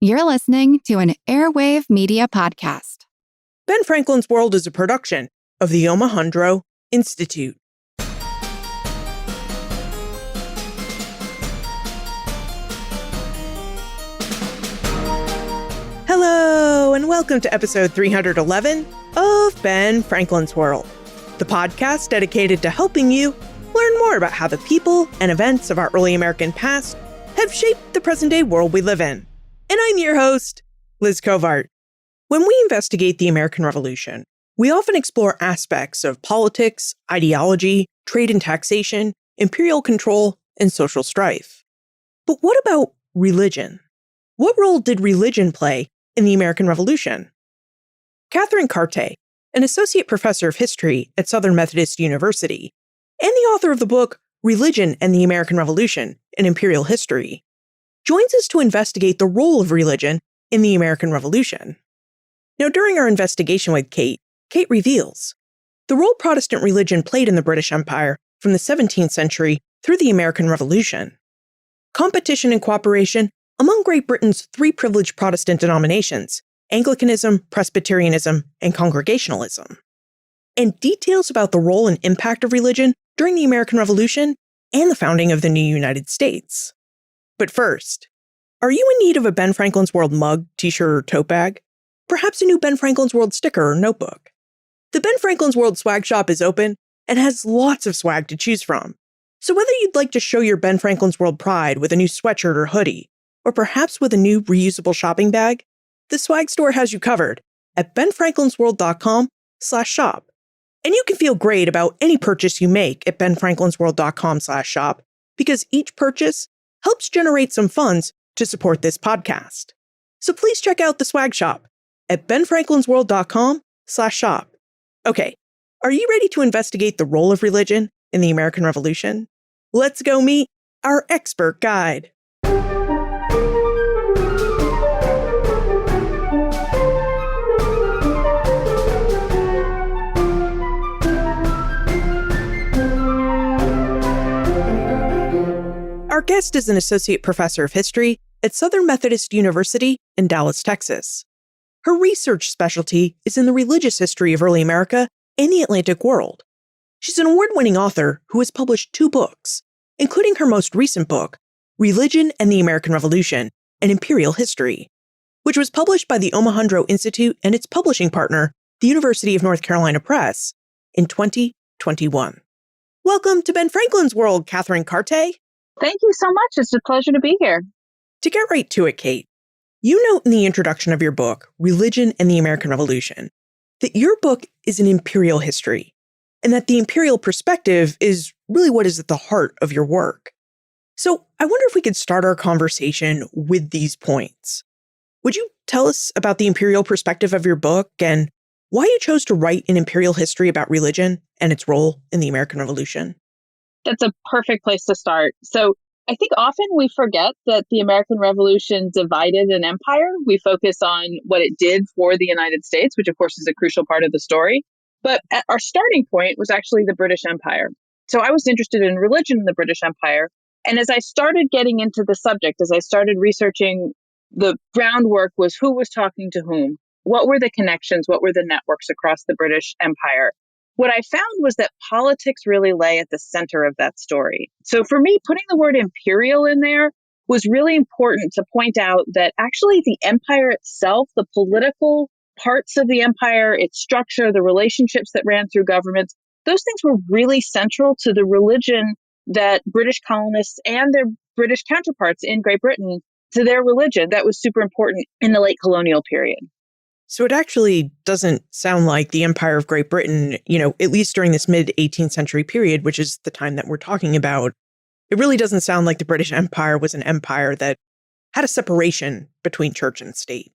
You're listening to an Airwave Media Podcast. Ben Franklin's World is a production of the Omohundro Institute. Hello, and welcome to episode 311 of Ben Franklin's World, the podcast dedicated to helping you learn more about how the people and events of our early American past have shaped the present-day world we live in. And I'm your host, Liz Covart. When we investigate the American Revolution, we often explore aspects of politics, ideology, trade and taxation, imperial control, and social strife. But what about religion? What role did religion play in the American Revolution? Catherine Carte, an associate professor of history at Southern Methodist University, and the author of the book Religion and the American Revolution, an Imperial History, joins us to investigate the role of religion in the American Revolution. Now, during our investigation with Kate reveals the role Protestant religion played in the British Empire from the 17th century through the American Revolution. Competition and cooperation among Great Britain's three privileged Protestant denominations, Anglicanism, Presbyterianism, and Congregationalism. And details about the role and impact of religion during the American Revolution and the founding of the new United States. But first, are you in need of a Ben Franklin's World mug, t-shirt, or tote bag? Perhaps a new Ben Franklin's World sticker or notebook? The Ben Franklin's World swag shop is open and has lots of swag to choose from. So whether you'd like to show your Ben Franklin's World pride with a new sweatshirt or hoodie, or perhaps with a new reusable shopping bag, the swag store has you covered at benfranklinsworld.com/shop. And you can feel great about any purchase you make at benfranklinsworld.com/shop because each purchase helps generate some funds to support this podcast. So please check out the swag shop at benfranklinsworld.com/shop. Okay, are you ready to investigate the role of religion in the American Revolution? Let's go meet our expert guide. Our guest is an associate professor of history at Southern Methodist University in Dallas, Texas. Her research specialty is in the religious history of early America and the Atlantic world. She's an award-winning author who has published 2 books, including her most recent book, Religion and the American Revolution, an Imperial History, which was published by the Omohundro Institute and its publishing partner, the University of North Carolina Press, in 2021. Welcome to Ben Franklin's World, Catherine Carte. Thank you so much. It's a pleasure to be here. To get right to it, Kate, you note in the introduction of your book, Religion and the American Revolution, that your book is an imperial history, and that the imperial perspective is really what is at the heart of your work. So I wonder if we could start our conversation with these points. Would you tell us about the imperial perspective of your book and why you chose to write an imperial history about religion and its role in the American Revolution? That's a perfect place to start. So I think often we forget that the American Revolution divided an empire. We focus on what it did for the United States, which of course is a crucial part of the story. But our starting point was actually the British Empire. So I was interested in religion in the British Empire. And as I started getting into the subject, as I started researching, the groundwork was who was talking to whom? What were the connections? What were the networks across the British Empire? What I found was that politics really lay at the center of that story. So for me, putting the word imperial in there was really important to point out that actually the empire itself, the political parts of the empire, its structure, the relationships that ran through governments, those things were really central to the religion that British colonists and their British counterparts in Great Britain, to their religion that was super important in the late colonial period. So it actually doesn't sound like the Empire of Great Britain, at least during this mid-18th century period, which is the time that we're talking about, it really doesn't sound like the British Empire was an empire that had a separation between church and state.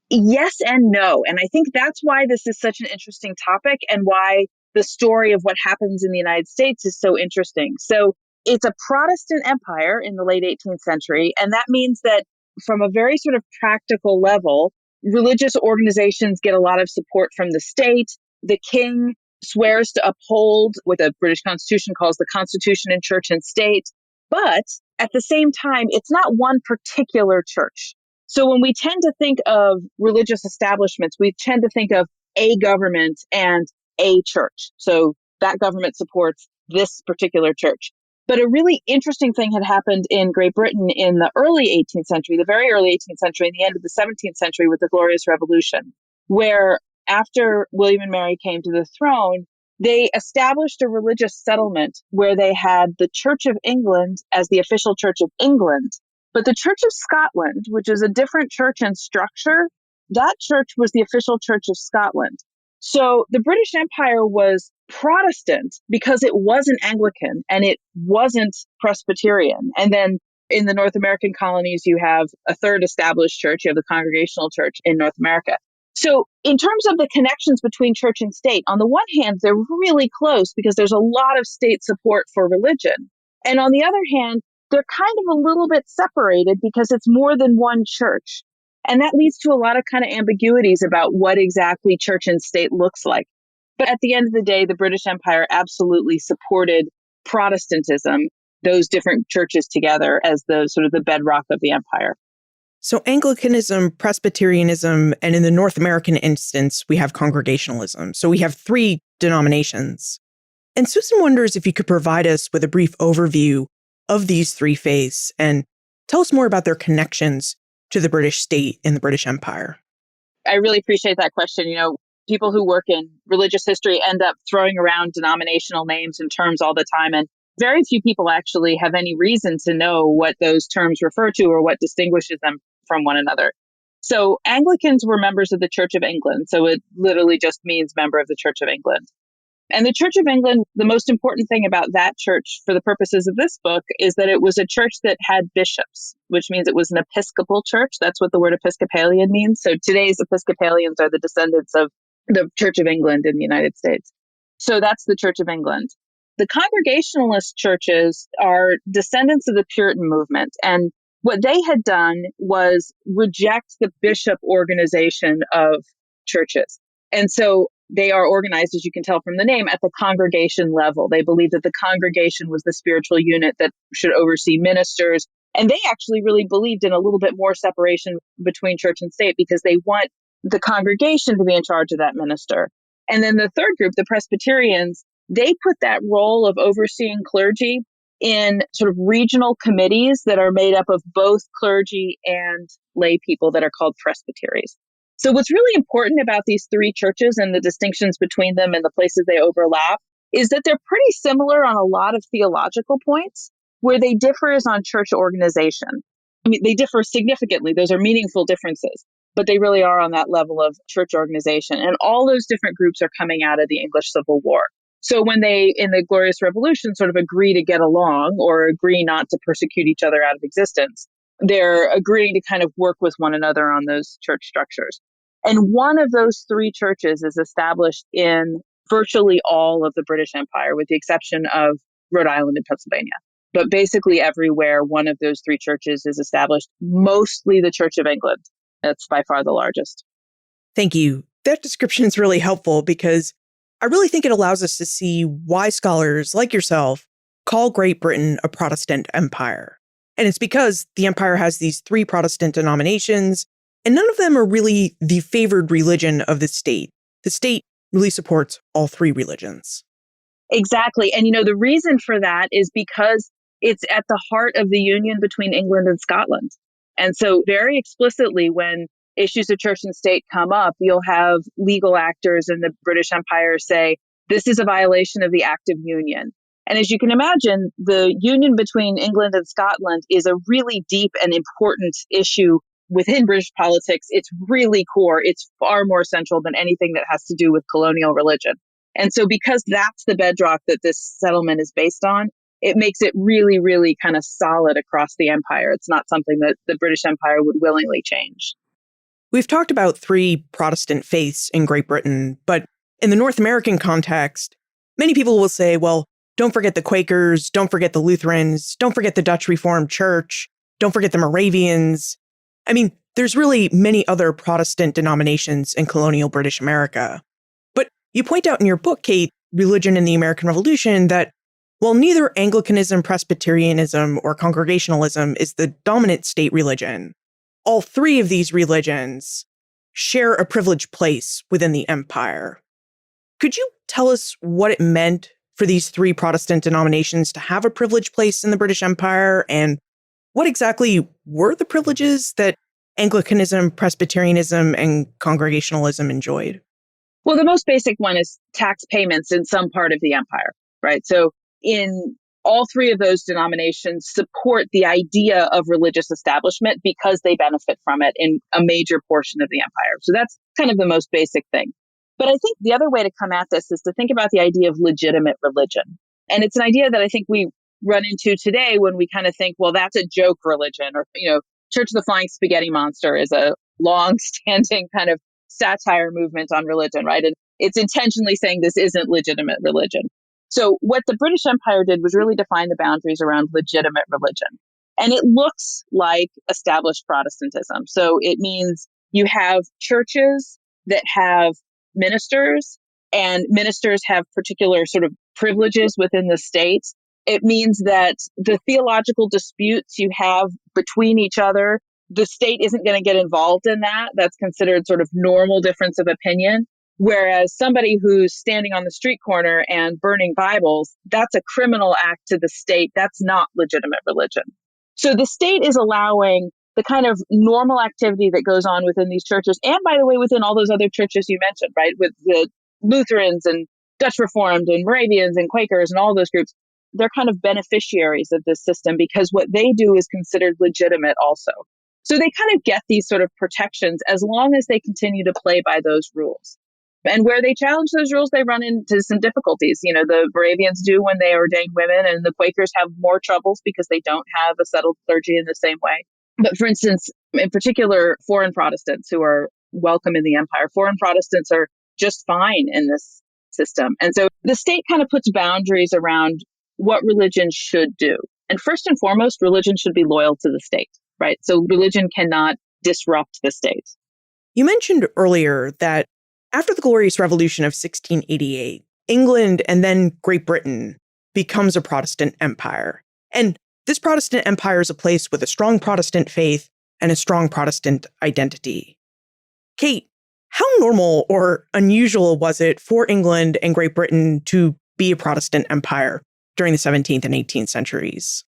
Yes and no. And I think that's why this is such an interesting topic and why the story of what happens in the United States is so interesting. So it's a Protestant empire in the late 18th century. And that means that from a very sort of practical level, religious organizations get a lot of support from the state. The king swears to uphold what the British Constitution calls the Constitution in church and state. But at the same time, it's not one particular church. So when we tend to think of religious establishments, we tend to think of a government and a church. So that government supports this particular church. But a really interesting thing had happened in Great Britain in the early 18th century, the very early 18th century, and the end of the 17th century with the Glorious Revolution, where after William and Mary came to the throne, they established a religious settlement where they had the Church of England as the official Church of England. But the Church of Scotland, which is a different church and structure, that church was the official Church of Scotland. So the British Empire was Protestant because it wasn't Anglican and it wasn't Presbyterian. And then in the North American colonies, you have a third established church. You have the Congregational Church in North America. So in terms of the connections between church and state, on the one hand, they're really close because there's a lot of state support for religion. And on the other hand, they're kind of a little bit separated because it's more than one church. And that leads to a lot of kind of ambiguities about what exactly church and state looks like. But at the end of the day, the British Empire absolutely supported Protestantism, those different churches together as the sort of the bedrock of the empire. So Anglicanism, Presbyterianism, and in the North American instance, we have Congregationalism. So we have three denominations. And Susan wonders if you could provide us with a brief overview of these three faiths and tell us more about their connections to the British state and the British Empire. I really appreciate that question. People who work in religious history end up throwing around denominational names and terms all the time. And very few people actually have any reason to know what those terms refer to or what distinguishes them from one another. So Anglicans were members of the Church of England. So it literally just means member of the Church of England. And the Church of England, the most important thing about that church for the purposes of this book is that it was a church that had bishops, which means it was an Episcopal church. That's what the word Episcopalian means. So today's Episcopalians are the descendants of the Church of England in the United States. So that's the Church of England. The Congregationalist churches are descendants of the Puritan movement. And what they had done was reject the bishop organization of churches. And so they are organized, as you can tell from the name, at the congregation level. They believe that the congregation was the spiritual unit that should oversee ministers. And they actually really believed in a little bit more separation between church and state because they want the congregation to be in charge of that minister. And then the third group, the Presbyterians, they put that role of overseeing clergy in sort of regional committees that are made up of both clergy and lay people that are called presbyteries. So what's really important about these three churches and the distinctions between them and the places they overlap is that they're pretty similar on a lot of theological points. Where they differ is on church organization. I mean, they differ significantly. Those are meaningful differences, but they really are on that level of church organization. And all those different groups are coming out of the English Civil War. So when they, in the Glorious Revolution, sort of agree to get along or agree not to persecute each other out of existence, they're agreeing to kind of work with one another on those church structures. And one of those three churches is established in virtually all of the British Empire, with the exception of Rhode Island and Pennsylvania. But basically everywhere, one of those three churches is established, mostly the Church of England. That's by far the largest. Thank you. That description is really helpful because I really think it allows us to see why scholars like yourself call Great Britain a Protestant empire. And it's because the empire has these three Protestant denominations, and none of them are really the favored religion of the state. The state really supports all three religions. Exactly. And, the reason for that is because it's at the heart of the union between England and Scotland. And so very explicitly, when issues of church and state come up, you'll have legal actors in the British Empire say, this is a violation of the Act of Union. And as you can imagine, the union between England and Scotland is a really deep and important issue within British politics. It's really core. It's far more central than anything that has to do with colonial religion. And so because that's the bedrock that this settlement is based on, it makes it really, really kind of solid across the empire. It's not something that the British Empire would willingly change. We've talked about three Protestant faiths in Great Britain, but in the North American context, many people will say, well, don't forget the Quakers, don't forget the Lutherans, don't forget the Dutch Reformed Church, don't forget the Moravians. I mean, there's really many other Protestant denominations in colonial British America. But you point out in your book, Kate, Religion in the American Revolution, that while neither Anglicanism, Presbyterianism, or Congregationalism is the dominant state religion, all three of these religions share a privileged place within the empire. Could you tell us what it meant for these three Protestant denominations to have a privileged place in the British Empire, and what exactly were the privileges that Anglicanism, Presbyterianism, and Congregationalism enjoyed? Well, the most basic one is tax payments in some part of the empire, right? So in all three of those denominations support the idea of religious establishment because they benefit from it in a major portion of the empire. So that's kind of the most basic thing. But I think the other way to come at this is to think about the idea of legitimate religion. And it's an idea that I think we run into today when we kind of think, well, that's a joke religion, or, Church of the Flying Spaghetti Monster is a long-standing kind of satire movement on religion, right? And it's intentionally saying this isn't legitimate religion. So what the British Empire did was really define the boundaries around legitimate religion. And it looks like established Protestantism. So it means you have churches that have ministers, and ministers have particular sort of privileges within the state. It means that the theological disputes you have between each other, the state isn't going to get involved in that. That's considered sort of normal difference of opinion. Whereas somebody who's standing on the street corner and burning Bibles, that's a criminal act to the state. That's not legitimate religion. So the state is allowing the kind of normal activity that goes on within these churches. And by the way, within all those other churches you mentioned, right? With the Lutherans and Dutch Reformed and Moravians and Quakers and all those groups, they're kind of beneficiaries of this system because what they do is considered legitimate also. So they kind of get these sort of protections as long as they continue to play by those rules. And where they challenge those rules, they run into some difficulties. The Moravians do when they ordain women, and the Quakers have more troubles because they don't have a settled clergy in the same way. But for instance, in particular, foreign Protestants who are welcome in the empire, foreign Protestants are just fine in this system. And so the state kind of puts boundaries around what religion should do. And first and foremost, religion should be loyal to the state, right? So religion cannot disrupt the state. You mentioned earlier that after the Glorious Revolution of 1688, England and then Great Britain becomes a Protestant empire. And this Protestant empire is a place with a strong Protestant faith and a strong Protestant identity. Kate, how normal or unusual was it for England and Great Britain to be a Protestant empire during the 17th and 18th centuries?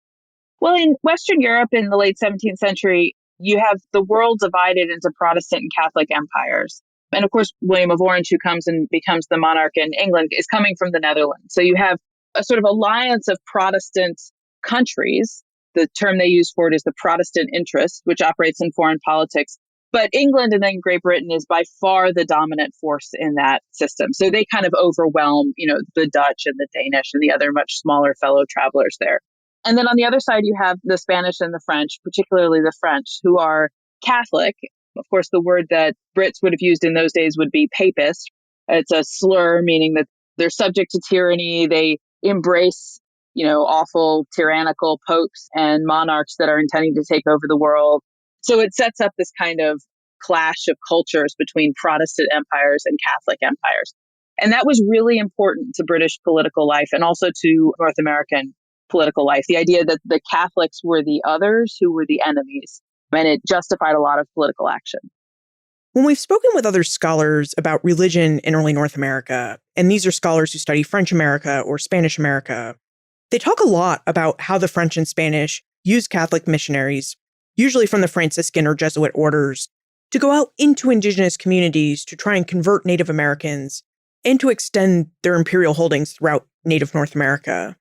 Well, in Western Europe in the late 17th century, you have the world divided into Protestant and Catholic empires. And of course, William of Orange, who comes and becomes the monarch in England, is coming from the Netherlands. So you have a sort of alliance of Protestant countries. The term they use for it is the Protestant interest, which operates in foreign politics. But England and then Great Britain is by far the dominant force in that system. So they kind of overwhelm, the Dutch and the Danish and the other much smaller fellow travelers there. And then on the other side, you have the Spanish and the French, particularly the French, who are Catholic. Of course, the word that Brits would have used in those days would be papist. It's a slur, meaning that they're subject to tyranny. They embrace, awful tyrannical popes and monarchs that are intending to take over the world. So it sets up this kind of clash of cultures between Protestant empires and Catholic empires. And that was really important to British political life and also to North American political life. The idea that the Catholics were the others who were the enemies. And it justified a lot of political action. When we've spoken with other scholars about religion in early North America, and these are scholars who study French America or Spanish America, they talk a lot about how the French and Spanish used Catholic missionaries, usually from the Franciscan or Jesuit orders, to go out into indigenous communities to try and convert Native Americans and to extend their imperial holdings throughout Native North America.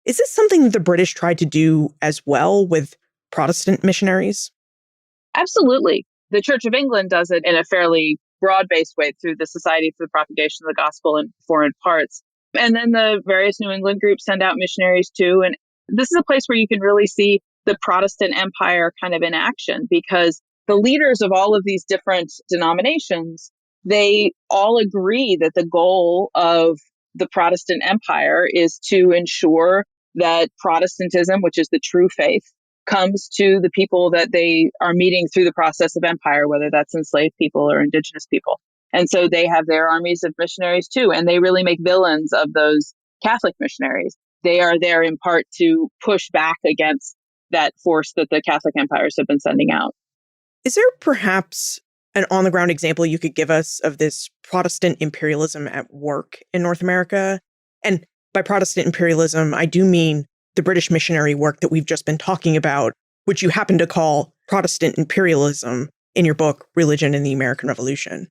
Is this something that the British tried to do as well with Protestant missionaries? Absolutely. The Church of England does it in a fairly broad-based way through the Society for the Propagation of the Gospel in Foreign Parts. And then the various New England groups send out missionaries too. And this is a place where you can really see the Protestant empire kind of in action, because the leaders of all of these different denominations, they all agree that the goal of the Protestant empire is to ensure that Protestantism, which is the true faith, comes to the people that they are meeting through the process of empire, whether that's enslaved people or indigenous people. And so they have their armies of missionaries too, and they really make villains of those Catholic missionaries. They are there in part to push back against that force that the Catholic empires have been sending out. Is there perhaps an on-the-ground example you could give us of this Protestant imperialism at work in North America? And by Protestant imperialism, I do mean the British missionary work that we've just been talking about, which you happen to call Protestant imperialism in your book, Religion in the American Revolution.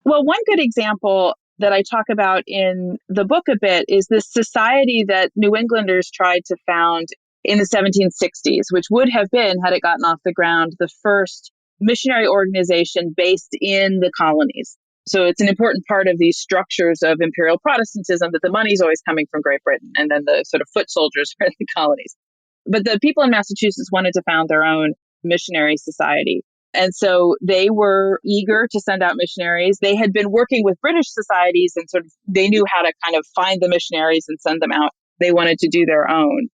Well, one good example that I talk about in the book a bit is this society that New Englanders tried to found in the 1760s, which would have been, had it gotten off the ground, the first missionary organization based in the colonies. So it's an important part of these structures of imperial Protestantism that the money's always coming from Great Britain, and then the sort of foot soldiers are the colonies. But the people in Massachusetts wanted to found their own missionary society. And so they were eager to send out missionaries. They had been working with British societies and sort of they knew how to kind of find the missionaries and send them out. They wanted to do their own.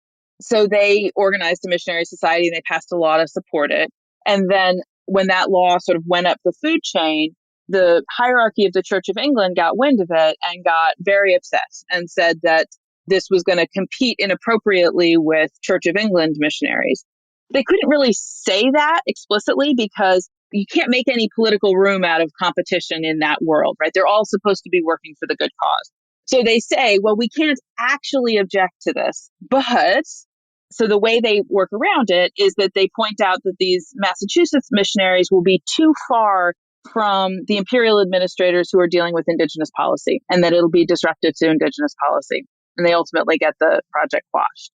So they organized a missionary society and they passed a law to support it. And then when that law sort of went up the food chain, the hierarchy of the Church of England got wind of it and got very upset and said that this was going to compete inappropriately with Church of England missionaries. They couldn't really say that explicitly because you can't make any political room out of competition in that world, right? They're all supposed to be working for the good cause. So they say, well, we can't actually object to this, but so the way they work around it is that they point out that these Massachusetts missionaries will be too far from the imperial administrators who are dealing with indigenous policy and that it'll be disruptive to indigenous policy. And they ultimately get the project quashed.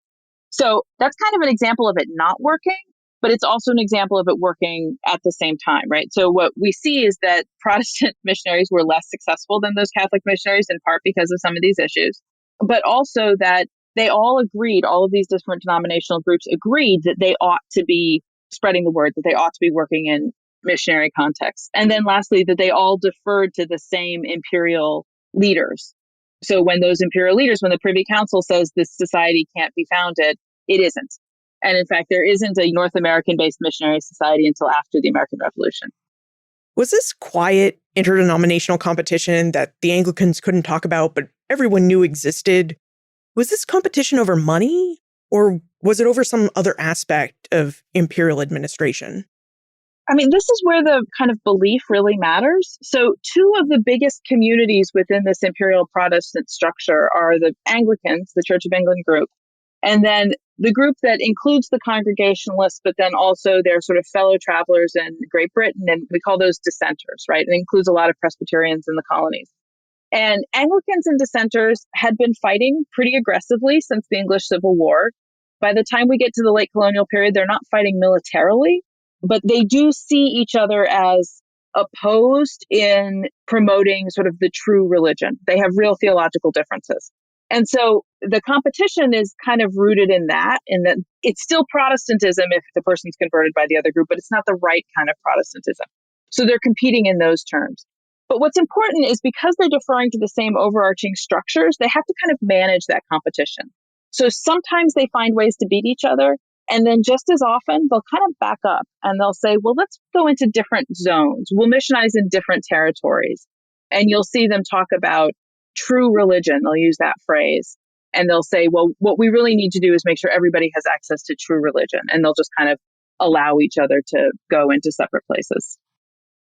So that's kind of an example of it not working, but it's also an example of it working at the same time, right? So what we see is that Protestant missionaries were less successful than those Catholic missionaries, in part because of some of these issues, but also that they all agreed, all of these different denominational groups agreed that they ought to be spreading the word, that they ought to be working in missionary contexts. And then lastly, that they all deferred to the same imperial leaders. So when those imperial leaders, when the Privy Council says this society can't be founded, it isn't. And in fact, there isn't a North American-based missionary society until after the American Revolution. Was this quiet interdenominational competition that the Anglicans couldn't talk about, but everyone knew existed? Was this competition over money, or was it over some other aspect of imperial administration? I mean, this is where the kind of belief really matters. So two of the biggest communities within this imperial Protestant structure are the Anglicans, the Church of England group, and then the group that includes the Congregationalists, but then also their sort of fellow travelers in Great Britain, and we call those dissenters, right? It includes a lot of Presbyterians in the colonies. And Anglicans and dissenters had been fighting pretty aggressively since the English Civil War. By the time we get to the late colonial period, they're not fighting militarily, but they do see each other as opposed in promoting sort of the true religion. They have real theological differences. And so the competition is kind of rooted in that it's still Protestantism if the person's converted by the other group, but it's not the right kind of Protestantism. So they're competing in those terms. But what's important is because they're deferring to the same overarching structures, they have to kind of manage that competition. So sometimes they find ways to beat each other. And then just as often, they'll kind of back up and they'll say, well, let's go into different zones. We'll missionize in different territories. And you'll see them talk about true religion. They'll use that phrase. And they'll say, well, what we really need to do is make sure everybody has access to true religion. And they'll just kind of allow each other to go into separate places.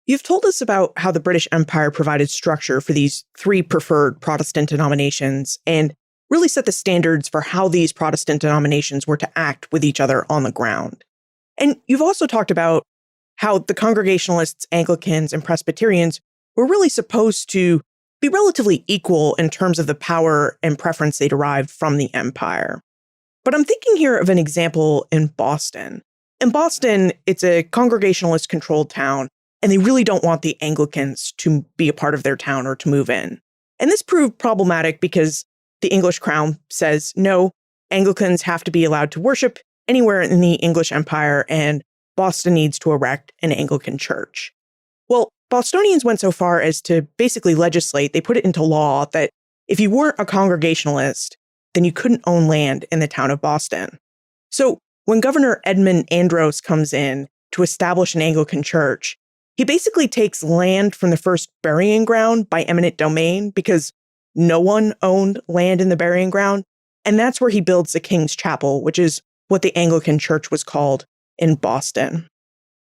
You've told us about how the British Empire provided structure for these three preferred Protestant denominations and really set the standards for how these Protestant denominations were to act with each other on the ground. And you've also talked about how the Congregationalists, Anglicans, and Presbyterians were really supposed to be relatively equal in terms of the power and preference they derived from the empire. But I'm thinking here of an example in Boston. In Boston, it's a Congregationalist-controlled town, and they really don't want the Anglicans to be a part of their town or to move in. And this proved problematic because the English crown says, no, Anglicans have to be allowed to worship anywhere in the English Empire, and Boston needs to erect an Anglican church. Well, Bostonians went so far as to basically legislate, they put it into law that if you weren't a Congregationalist, then you couldn't own land in the town of Boston. So when Governor Edmund Andros comes in to establish an Anglican church, he basically takes land from the first burying ground by eminent domain because no one owned land in the burying ground. And that's where he builds the King's Chapel, which is what the Anglican Church was called in Boston.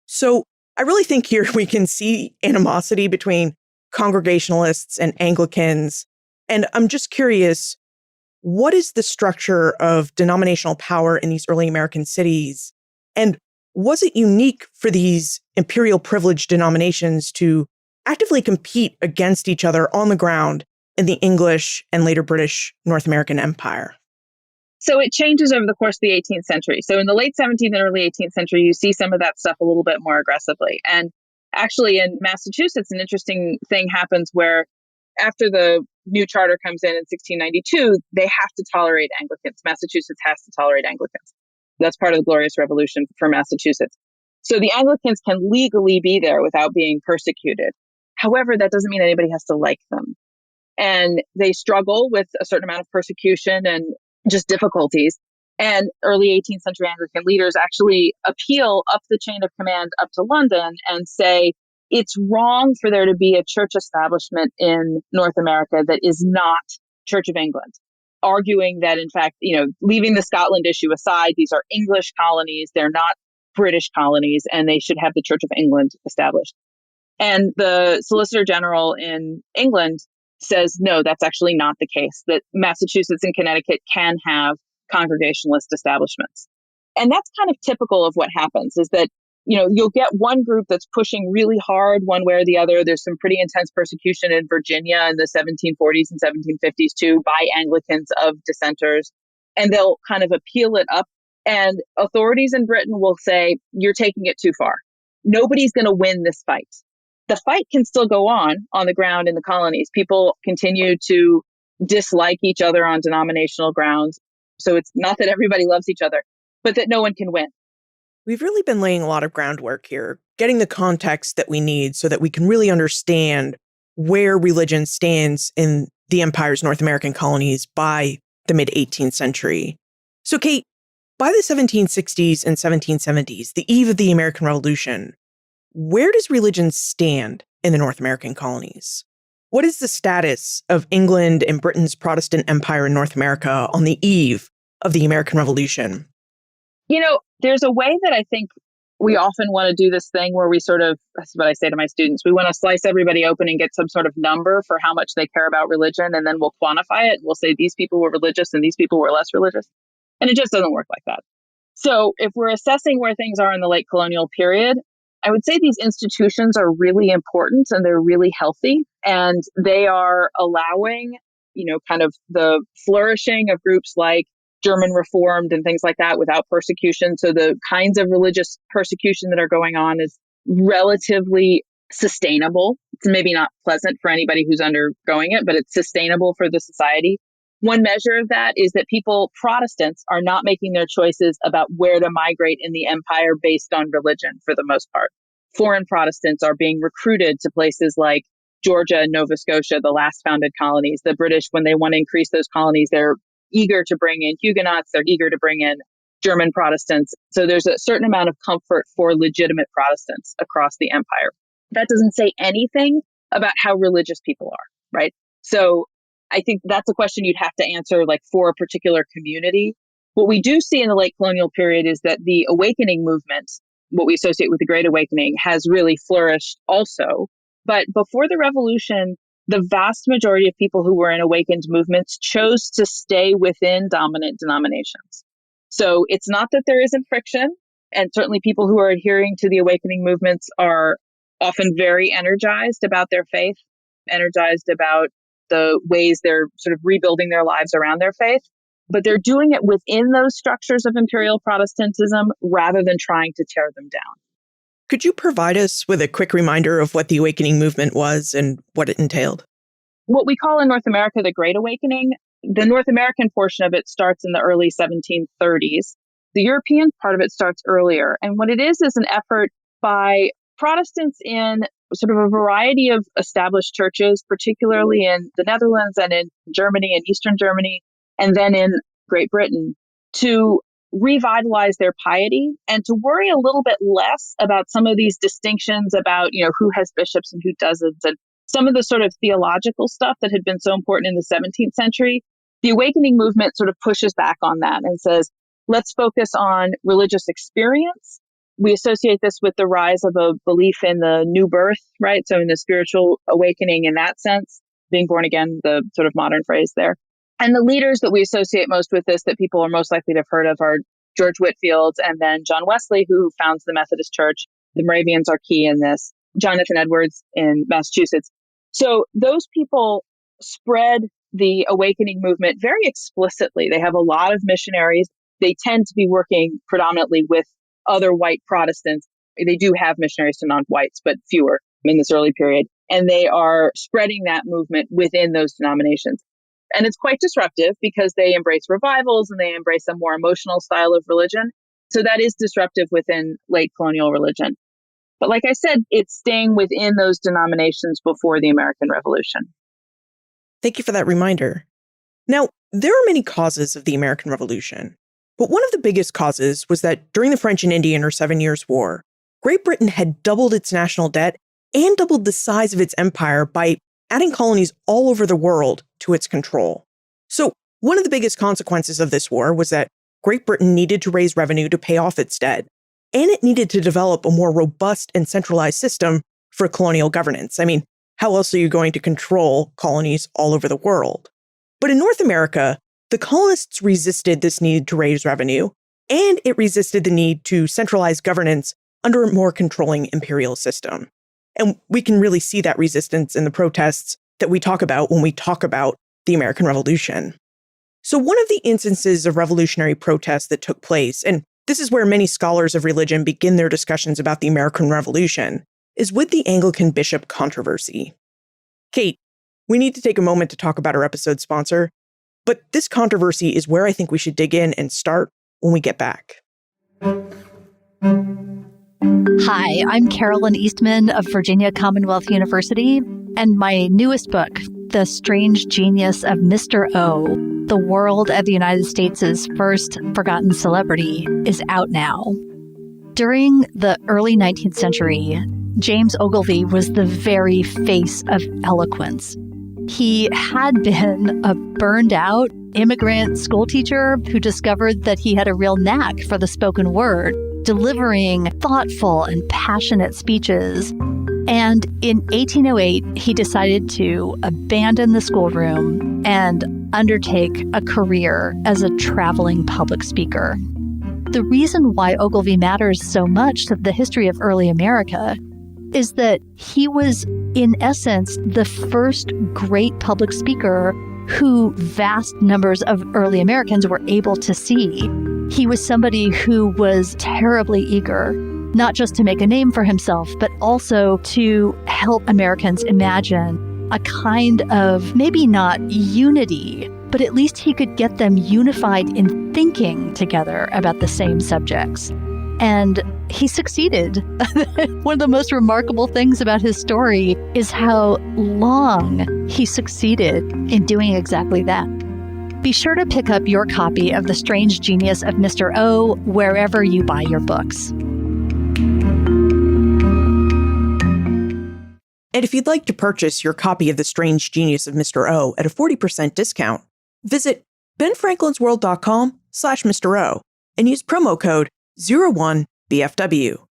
So I really think here we can see animosity between Congregationalists and Anglicans. And I'm just curious, what is the structure of denominational power in these early American cities? And was it unique for these imperial privileged denominations to actively compete against each other on the ground in the English and later British North American Empire? So it changes over the course of the 18th century. So in the late 17th and early 18th century, you see some of that stuff a little bit more aggressively. And actually in Massachusetts, an interesting thing happens where after the new charter comes in 1692, they have to tolerate Anglicans. Massachusetts has to tolerate Anglicans. That's part of the Glorious Revolution for Massachusetts. So the Anglicans can legally be there without being persecuted. However, that doesn't mean anybody has to like them. And they struggle with a certain amount of persecution and just difficulties. And early 18th century Anglican leaders actually appeal up the chain of command up to London and say, it's wrong for there to be a church establishment in North America that is not Church of England, arguing that, in fact, leaving the Scotland issue aside, these are English colonies, they're not British colonies, and they should have the Church of England established. And the Solicitor General in England says, no, that's actually not the case, that Massachusetts and Connecticut can have Congregationalist establishments. And that's kind of typical of what happens, is that you'll get one group that's pushing really hard one way or the other. There's some pretty intense persecution in Virginia in the 1740s and 1750s too by Anglicans of dissenters. And they'll kind of appeal it up. And authorities in Britain will say, you're taking it too far. Nobody's going to win this fight. The fight can still go on the ground in the colonies. People continue to dislike each other on denominational grounds. So it's not that everybody loves each other, but that no one can win. We've really been laying a lot of groundwork here, getting the context that we need so that we can really understand where religion stands in the empire's North American colonies by the mid-18th century. So, Kate, by the 1760s and 1770s, the eve of the American Revolution, where does religion stand in the North American colonies? What is the status of England and Britain's Protestant empire in North America on the eve of the American Revolution? There's a way that I think we often want to do this thing where we that's what I say to my students, we want to slice everybody open and get some sort of number for how much they care about religion, and then we'll quantify it. We'll say these people were religious and these people were less religious. And it just doesn't work like that. So if we're assessing where things are in the late colonial period, I would say these institutions are really important and they're really healthy, and they are allowing, kind of the flourishing of groups like German Reformed and things like that without persecution. So the kinds of religious persecution that are going on is relatively sustainable. It's maybe not pleasant for anybody who's undergoing it, but it's sustainable for the society. One measure of that is that Protestants are not making their choices about where to migrate in the empire based on religion for the most part. Foreign Protestants are being recruited to places like Georgia and Nova Scotia, the last founded colonies. The British, when they want to increase those colonies, they're eager to bring in Huguenots. They're eager to bring in German Protestants. So there's a certain amount of comfort for legitimate Protestants across the empire. That doesn't say anything about how religious people are, right? So I think that's a question you'd have to answer for a particular community. What we do see in the late colonial period is that the awakening movement, what we associate with the Great Awakening, has really flourished also. But before the revolution, the vast majority of people who were in awakened movements chose to stay within dominant denominations. So it's not that there isn't friction, and certainly people who are adhering to the awakening movements are often very energized about their faith, energized about the ways they're sort of rebuilding their lives around their faith. But they're doing it within those structures of imperial Protestantism rather than trying to tear them down. Could you provide us with a quick reminder of what the Awakening movement was and what it entailed? What we call in North America the Great Awakening, the North American portion of it starts in the early 1730s. The European part of it starts earlier. And what it is an effort by Protestants in sort of a variety of established churches, particularly in the Netherlands and in Germany and Eastern Germany, and then in Great Britain, to revitalize their piety and to worry a little bit less about some of these distinctions about, who has bishops and who doesn't, and some of the sort of theological stuff that had been so important in the 17th century. The Awakening movement sort of pushes back on that and says, let's focus on religious experience. we associate this with the rise of a belief in the new birth, right? So in the spiritual awakening in that sense, being born again, the sort of modern phrase there. And the leaders that we associate most with this that people are most likely to have heard of are George Whitefield and then John Wesley, who founds the Methodist Church. The Moravians are key in this. Jonathan Edwards in Massachusetts. So those people spread the awakening movement very explicitly. They have a lot of missionaries. They tend to be working predominantly with other white Protestants. They do have missionaries to non-whites, but fewer in this early period. And they are spreading that movement within those denominations. And it's quite disruptive because they embrace revivals and they embrace a more emotional style of religion. So that is disruptive within late colonial religion. But like I said, it's staying within those denominations before the American Revolution. Thank you for that reminder. Now, there are many causes of the American Revolution, but one of the biggest causes was that during the French and Indian or 7 Years' War, Great Britain had doubled its national debt and doubled the size of its empire by adding colonies all over the world to its control. So one of the biggest consequences of this war was that Great Britain needed to raise revenue to pay off its debt, and it needed to develop a more robust and centralized system for colonial governance. I mean, how else are you going to control colonies all over the world? But in North America, the colonists resisted this need to raise revenue, and it resisted the need to centralize governance under a more controlling imperial system. And we can really see that resistance in the protests that we talk about when we talk about the American Revolution. So one of the instances of revolutionary protests that took place, and this is where many scholars of religion begin their discussions about the American Revolution, is with the Anglican bishop controversy. Kate, we need to take a moment to talk about our episode sponsor, but this controversy is where I think we should dig in and start when we get back. Hi, I'm Carolyn Eastman of Virginia Commonwealth University, and my newest book, The Strange Genius of Mr. O, The World of the United States' First Forgotten Celebrity, is out now. During the early 19th century, James Ogilvy was the very face of eloquence. He had been a burned-out immigrant schoolteacher who discovered that he had a real knack for the spoken word, delivering thoughtful and passionate speeches. And in 1808, he decided to abandon the schoolroom and undertake a career as a traveling public speaker. The reason why Ogilvy matters so much to the history of early America is that he was, in essence, the first great public speaker who vast numbers of early Americans were able to see. He was somebody who was terribly eager, not just to make a name for himself, but also to help Americans imagine a kind of, maybe not unity, but at least he could get them unified in thinking together about the same subjects. And he succeeded. One of the most remarkable things about his story is how long he succeeded in doing exactly that. Be sure to pick up your copy of The Strange Genius of Mr. O wherever you buy your books. And if you'd like to purchase your copy of The Strange Genius of Mr. O at a 40% discount, visit benfranklinsworld.com/Mr. O and use promo code 01BFW.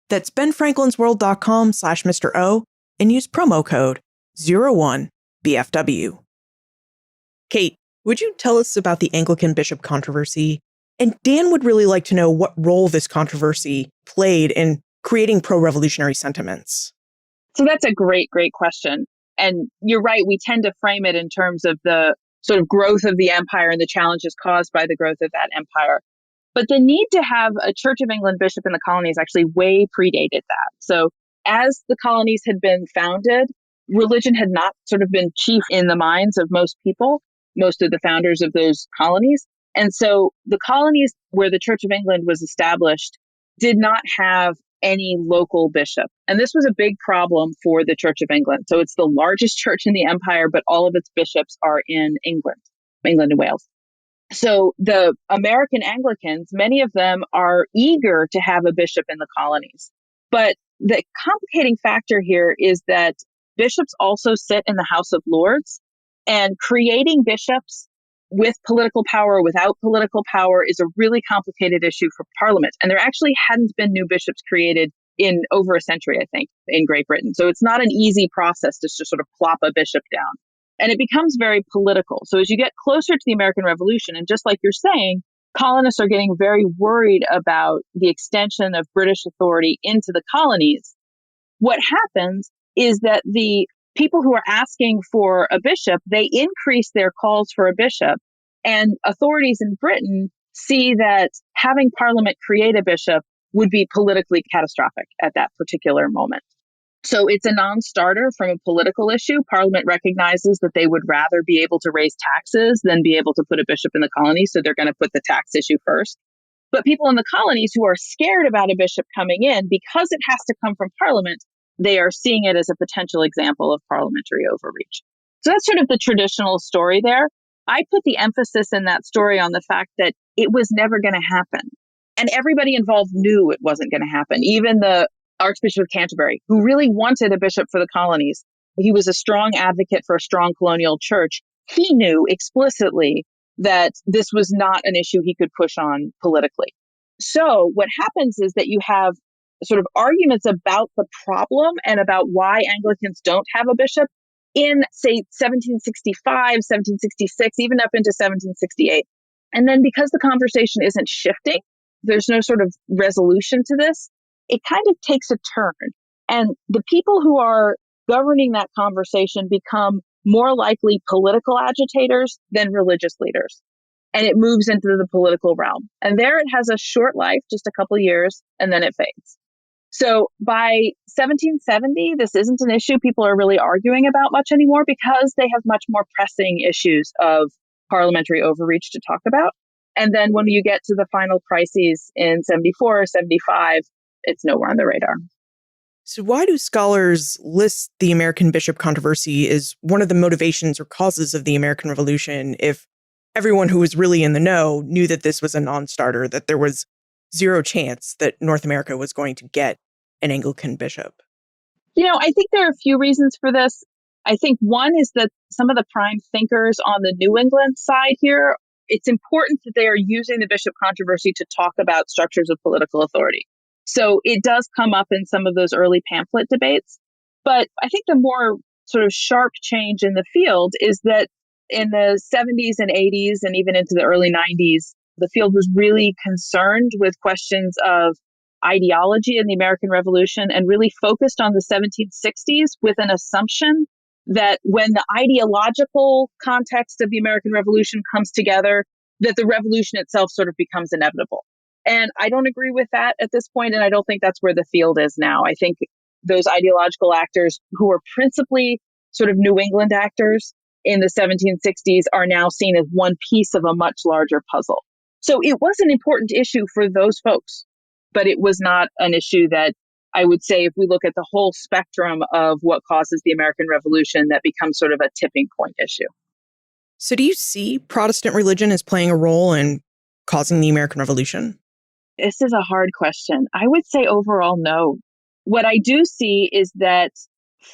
That's benfranklinsworld.com/Mr. O and use promo code 01BFW. Kate, would you tell us about the Anglican bishop controversy? And Dan would really like to know what role this controversy played in creating pro-revolutionary sentiments. So that's a great question. And you're right, we tend to frame it in terms of the sort of growth of the empire and the challenges caused by the growth of that empire. But the need to have a Church of England bishop in the colonies actually way predated that. So as the colonies had been founded, religion had not sort of been chief in the minds of most people, most of the founders of those colonies. And so the colonies where the Church of England was established did not have any local bishop. And this was a big problem for the Church of England. So it's the largest church in the empire, but all of its bishops are in England and Wales. So the American Anglicans, many of them are eager to have a bishop in the colonies. But the complicating factor here is that bishops also sit in the House of Lords, and creating bishops with political power, without political power, is a really complicated issue for Parliament. And there actually hadn't been new bishops created in over a century, I think, in Great Britain. So it's not an easy process to just sort of plop a bishop down. And it becomes very political. So as you get closer to the American Revolution, and just like you're saying, colonists are getting very worried about the extension of British authority into the colonies. What happens is that the people who are asking for a bishop, they increase their calls for a bishop. And authorities in Britain see that having Parliament create a bishop would be politically catastrophic at that particular moment. So it's a non-starter from a political issue. Parliament recognizes that they would rather be able to raise taxes than be able to put a bishop in the colony. So they're going to put the tax issue first. But people in the colonies who are scared about a bishop coming in, because it has to come from Parliament, they are seeing it as a potential example of parliamentary overreach. So that's sort of the traditional story there. I put the emphasis in that story on the fact that it was never going to happen. And everybody involved knew it wasn't going to happen. Even the Archbishop of Canterbury, who really wanted a bishop for the colonies. He was a strong advocate for a strong colonial church. He knew explicitly that this was not an issue he could push on politically. So what happens is that you have sort of arguments about the problem and about why Anglicans don't have a bishop in, say, 1765, 1766, even up into 1768. And then because the conversation isn't shifting, there's no sort of resolution to this, it kind of takes a turn. And the people who are governing that conversation become more likely political agitators than religious leaders. And it moves into the political realm. And there it has a short life, just a couple of years, and then it fades. So by 1770, this isn't an issue people are really arguing about much anymore because they have much more pressing issues of parliamentary overreach to talk about. And then when you get to the final crises in 74 or 75, it's nowhere on the radar. So why do scholars list the American bishop controversy as one of the motivations or causes of the American Revolution if everyone who was really in the know knew that this was a non-starter, that there was zero chance that North America was going to get an Anglican bishop? I think there are a few reasons for this. I think one is that some of the prime thinkers on the New England side here, it's important that they are using the bishop controversy to talk about structures of political authority. So it does come up in some of those early pamphlet debates. But I think the more sort of sharp change in the field is that in the 70s and 80s and even into the early 90s, the field was really concerned with questions of ideology in the American Revolution and really focused on the 1760s with an assumption that when the ideological context of the American Revolution comes together, that the revolution itself sort of becomes inevitable. And I don't agree with that at this point, and I don't think that's where the field is now. I think those ideological actors who are principally sort of New England actors in the 1760s are now seen as one piece of a much larger puzzle. So it was an important issue for those folks, but it was not an issue that I would say, if we look at the whole spectrum of what causes the American Revolution, that becomes sort of a tipping point issue. So do you see Protestant religion as playing a role in causing the American Revolution? This is a hard question. I would say overall, no. What I do see is that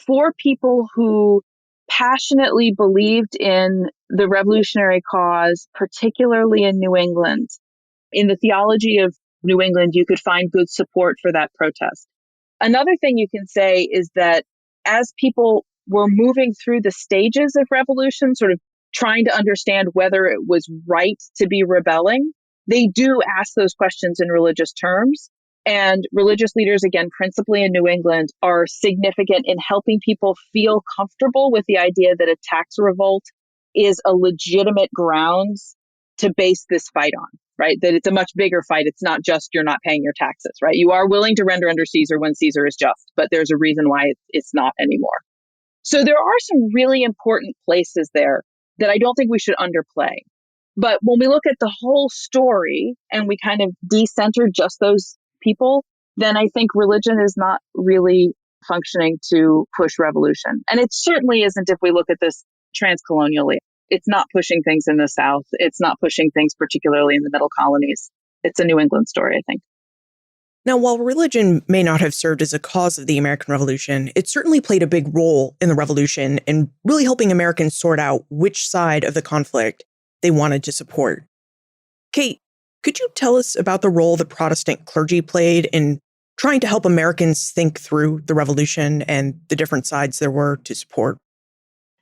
for people who passionately believed in the revolutionary cause, particularly in New England, in the theology of New England, you could find good support for that protest. Another thing you can say is that as people were moving through the stages of revolution, sort of trying to understand whether it was right to be rebelling, they do ask those questions in religious terms. And religious leaders, again, principally in New England, are significant in helping people feel comfortable with the idea that a tax revolt is a legitimate grounds to base this fight on, right? That it's a much bigger fight. It's not just you're not paying your taxes, right? You are willing to render under Caesar when Caesar is just, but there's a reason why it's not anymore. So there are some really important places there that I don't think we should underplay. But when we look at the whole story and we kind of decenter just those people, then I think religion is not really functioning to push revolution. And it certainly isn't if we look at this transcolonially. It's not pushing things in the South. It's not pushing things particularly in the middle colonies. It's a New England story, I think. Now, while religion may not have served as a cause of the American Revolution, it certainly played a big role in the revolution in really helping Americans sort out which side of the conflict they wanted to support. Kate, could you tell us about the role the Protestant clergy played in trying to help Americans think through the Revolution and the different sides there were to support?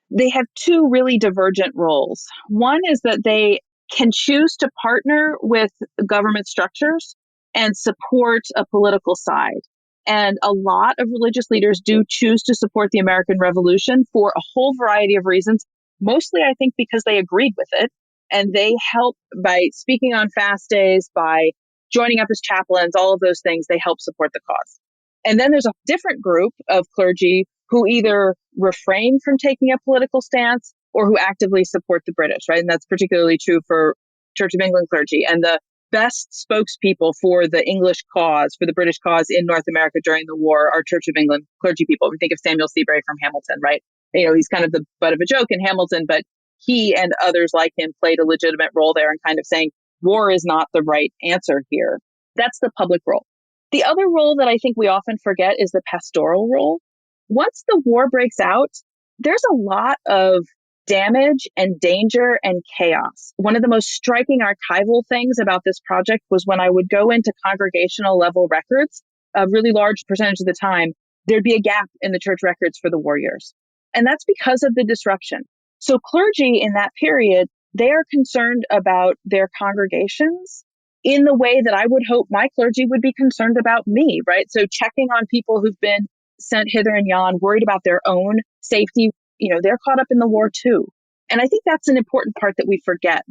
They have two really divergent roles. One is that they can choose to partner with government structures and support a political side. And a lot of religious leaders do choose to support the American Revolution for a whole variety of reasons. Mostly, I think, because they agreed with it. And they help by speaking on fast days, by joining up as chaplains, all of those things, they help support the cause. And then there's a different group of clergy who either refrain from taking a political stance or who actively support the British, right? And that's particularly true for Church of England clergy. And the best spokespeople for the English cause, for the British cause in North America during the war are Church of England clergy people. We think of Samuel Seabury from Hamilton, right? You know, he's kind of the butt of a joke in Hamilton, but he and others like him played a legitimate role there in kind of saying war is not the right answer here. That's the public role. The other role that I think we often forget is the pastoral role. Once the war breaks out, there's a lot of damage and danger and chaos. One of the most striking archival things about this project was when I would go into congregational level records, a really large percentage of the time, there'd be a gap in the church records for the war years. And that's because of the disruption. So clergy in that period, they are concerned about their congregations in the way that I would hope my clergy would be concerned about me, right? So checking on people who've been sent hither and yon, worried about their own safety, you know, they're caught up in the war too. And I think that's an important part that we forget.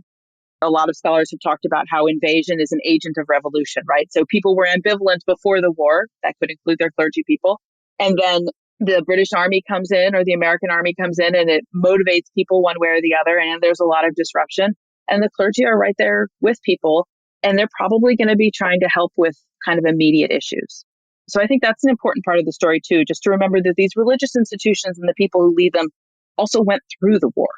A lot of scholars have talked about how invasion is an agent of revolution, right? So people were ambivalent before the war, that could include their clergy people. And then the British army comes in or the American army comes in and it motivates people one way or the other. And there's a lot of disruption. And the clergy are right there with people. And they're probably going to be trying to help with kind of immediate issues. So I think that's an important part of the story, too, just to remember that these religious institutions and the people who lead them also went through the war.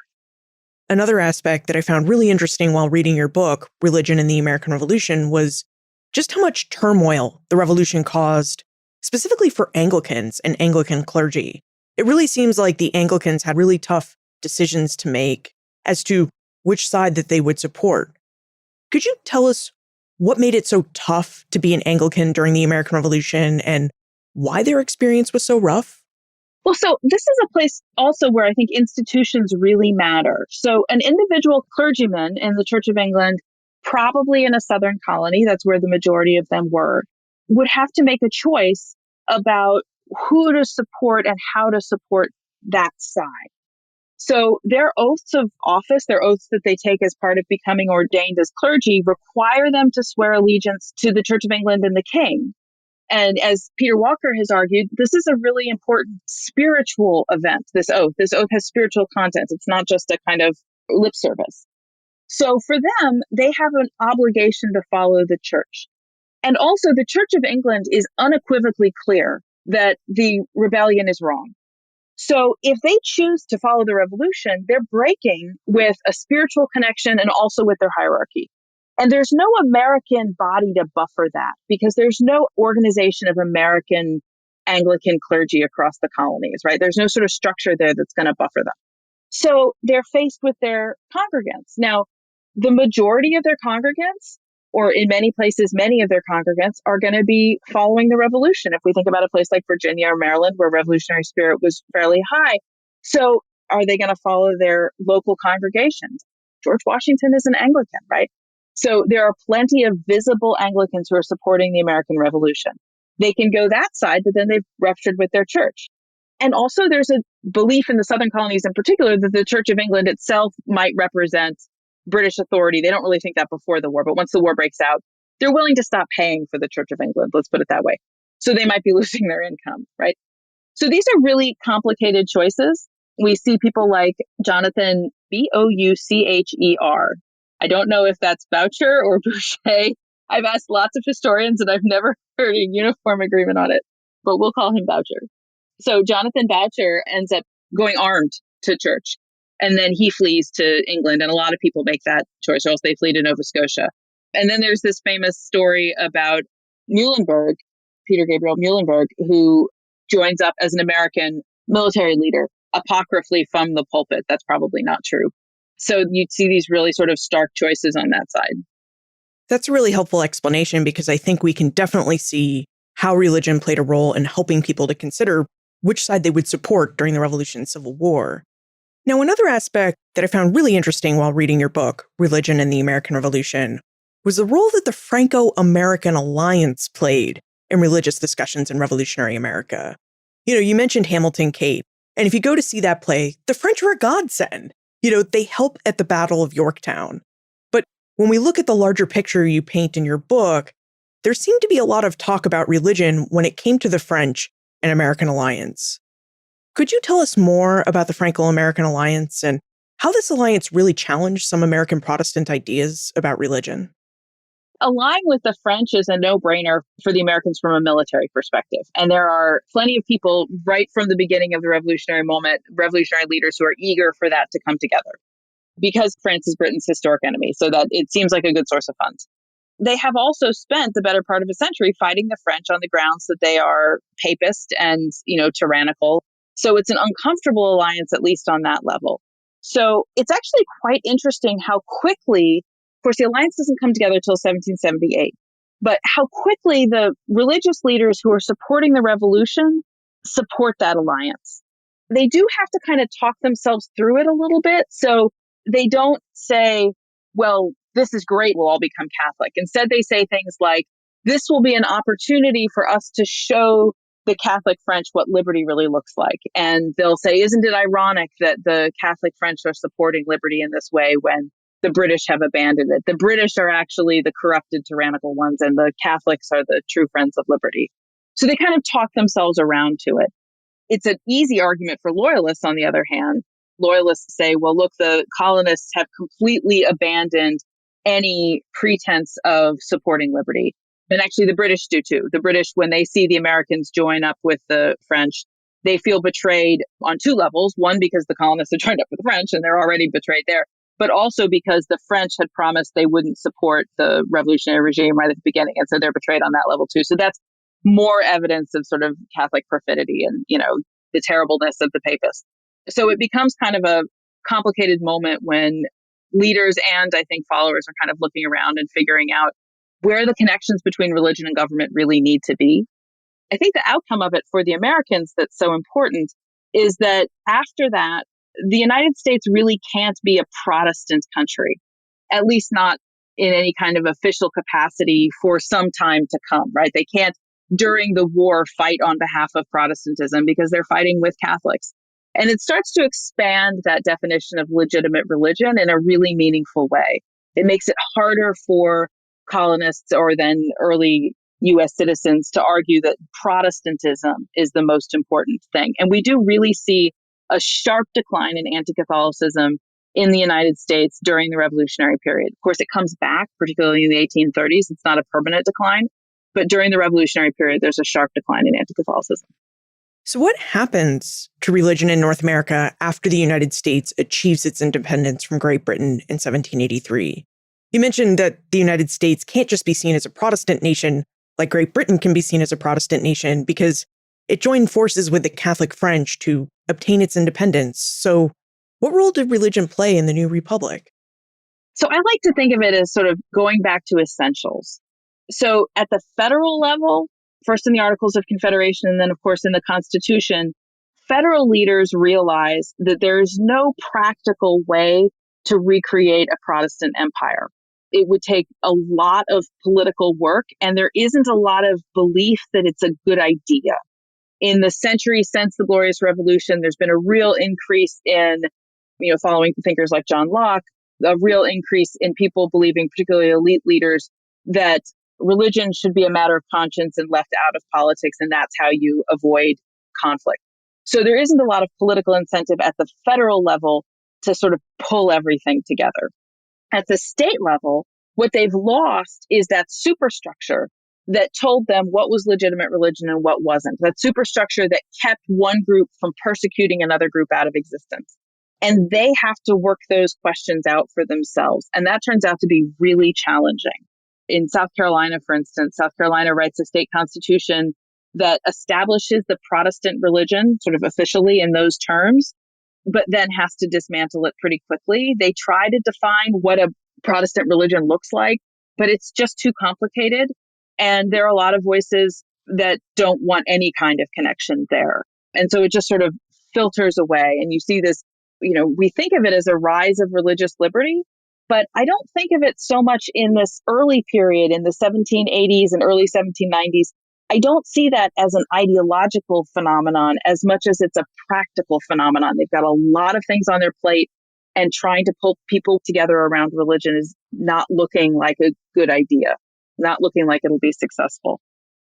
Another aspect that I found really interesting while reading your book, Religion in the American Revolution, was just how much turmoil the revolution caused, specifically for Anglicans and Anglican clergy. It really seems like the Anglicans had really tough decisions to make as to which side that they would support. Could you tell us what made it so tough to be an Anglican during the American Revolution and why their experience was so rough? Well, so this is a place also where I think institutions really matter. So an individual clergyman in the Church of England, probably in a southern colony, that's where the majority of them were, would have to make a choice about who to support and how to support that side. So their oaths of office, their oaths that they take as part of becoming ordained as clergy, require them to swear allegiance to the Church of England and the King. And as Peter Walker has argued, this is a really important spiritual event, this oath. This oath has spiritual content. It's not just a kind of lip service. So for them, they have an obligation to follow the church. And also the Church of England is unequivocally clear that the rebellion is wrong. So if they choose to follow the revolution, they're breaking with a spiritual connection and also with their hierarchy. And there's no American body to buffer that because there's no organization of American Anglican clergy across the colonies, right? There's no sort of structure there that's going to buffer them. So they're faced with their congregants. Now, the majority of their congregants, or in many places, many of their congregants are going to be following the revolution. If we think about a place like Virginia or Maryland, where revolutionary spirit was fairly high. So are they going to follow their local congregations? George Washington is an Anglican, right? So there are plenty of visible Anglicans who are supporting the American Revolution. They can go that side, but then they've ruptured with their church. And also there's a belief in the southern colonies in particular that the Church of England itself might represent British authority. They don't really think that before the war, but once the war breaks out, they're willing to stop paying for the Church of England. Let's put it that way. So they might be losing their income, right? So these are really complicated choices. We see people like Jonathan Boucher. I don't know if that's Boucher or Boucher. I've asked lots of historians and I've never heard a uniform agreement on it, but we'll call him Boucher. So Jonathan Boucher ends up going armed to church. And then he flees to England. And a lot of people make that choice, or else they flee to Nova Scotia. And then there's this famous story about Muhlenberg, Peter Gabriel Muhlenberg, who joins up as an American military leader, apocryphally from the pulpit. That's probably not true. So you'd see these really sort of stark choices on that side. That's a really helpful explanation because I think we can definitely see how religion played a role in helping people to consider which side they would support during the Revolution and Civil War. Now, another aspect that I found really interesting while reading your book, Religion and the American Revolution, was the role that the Franco-American alliance played in religious discussions in revolutionary America. You mentioned Hamilton Cape, and if you go to see that play, the French were a godsend. They help at the Battle of Yorktown. But when we look at the larger picture you paint in your book, there seemed to be a lot of talk about religion when it came to the French and American alliance. Could you tell us more about the Franco-American alliance and how this alliance really challenged some American Protestant ideas about religion? Allying with the French is a no-brainer for the Americans from a military perspective. And there are plenty of people right from the beginning of the revolutionary moment, revolutionary leaders who are eager for that to come together because France is Britain's historic enemy. So that it seems like a good source of funds. They have also spent the better part of a century fighting the French on the grounds that they are papist and, tyrannical. So it's an uncomfortable alliance, at least on that level. So it's actually quite interesting how quickly, of course, the alliance doesn't come together until 1778, but how quickly the religious leaders who are supporting the revolution support that alliance. They do have to kind of talk themselves through it a little bit. So they don't say, well, this is great, we'll all become Catholic. Instead, they say things like, this will be an opportunity for us to show the Catholic French what liberty really looks like. And they'll say, isn't it ironic that the Catholic French are supporting liberty in this way when the British have abandoned it? The British are actually the corrupted, tyrannical ones, and the Catholics are the true friends of liberty. So they kind of talk themselves around to it. It's an easy argument for loyalists, on the other hand. Loyalists say, well, look, the colonists have completely abandoned any pretense of supporting liberty. And actually, the British do too. The British, when they see the Americans join up with the French, they feel betrayed on two levels. One, because the colonists have joined up with the French and they're already betrayed there, but also because the French had promised they wouldn't support the revolutionary regime right at the beginning. And so they're betrayed on that level too. So that's more evidence of sort of Catholic perfidy and, the terribleness of the papists. So it becomes kind of a complicated moment when leaders and I think followers are kind of looking around and figuring out where the connections between religion and government really need to be. I think the outcome of it for the Americans that's so important is that after that, the United States really can't be a Protestant country, at least not in any kind of official capacity for some time to come, right? They can't, during the war, fight on behalf of Protestantism because they're fighting with Catholics. And it starts to expand that definition of legitimate religion in a really meaningful way. It makes it harder for colonists or then early U.S. citizens to argue that Protestantism is the most important thing. And we do really see a sharp decline in anti-Catholicism in the United States during the Revolutionary period. Of course, it comes back, particularly in the 1830s. It's not a permanent decline. But during the Revolutionary period, there's a sharp decline in anti-Catholicism. So what happens to religion in North America after the United States achieves its independence from Great Britain in 1783? You mentioned that the United States can't just be seen as a Protestant nation like Great Britain can be seen as a Protestant nation because it joined forces with the Catholic French to obtain its independence. So what role did religion play in the new republic? So I like to think of it as sort of going back to essentials. So at the federal level, first in the Articles of Confederation, and then, of course, in the Constitution, federal leaders realize that there's no practical way to recreate a Protestant empire. It would take a lot of political work, and there isn't a lot of belief that it's a good idea. In the century since the Glorious Revolution, there's been a real increase in, following thinkers like John Locke, a real increase in people believing, particularly elite leaders, that religion should be a matter of conscience and left out of politics, and that's how you avoid conflict. So there isn't a lot of political incentive at the federal level to sort of pull everything together. At the state level, what they've lost is that superstructure that told them what was legitimate religion and what wasn't. That superstructure that kept one group from persecuting another group out of existence. And they have to work those questions out for themselves. And that turns out to be really challenging. In South Carolina, for instance, South Carolina writes a state constitution that establishes the Protestant religion sort of officially in those terms. but then has to dismantle it pretty quickly. They try to define what a Protestant religion looks like, but it's just too complicated. And there are a lot of voices that don't want any kind of connection there. And so it just sort of filters away. And you see this, we think of it as a rise of religious liberty, but I don't think of it so much in this early period in the 1780s and early 1790s. I don't see that as an ideological phenomenon as much as it's a practical phenomenon. They've got a lot of things on their plate, and trying to pull people together around religion is not looking like a good idea, not looking like it'll be successful.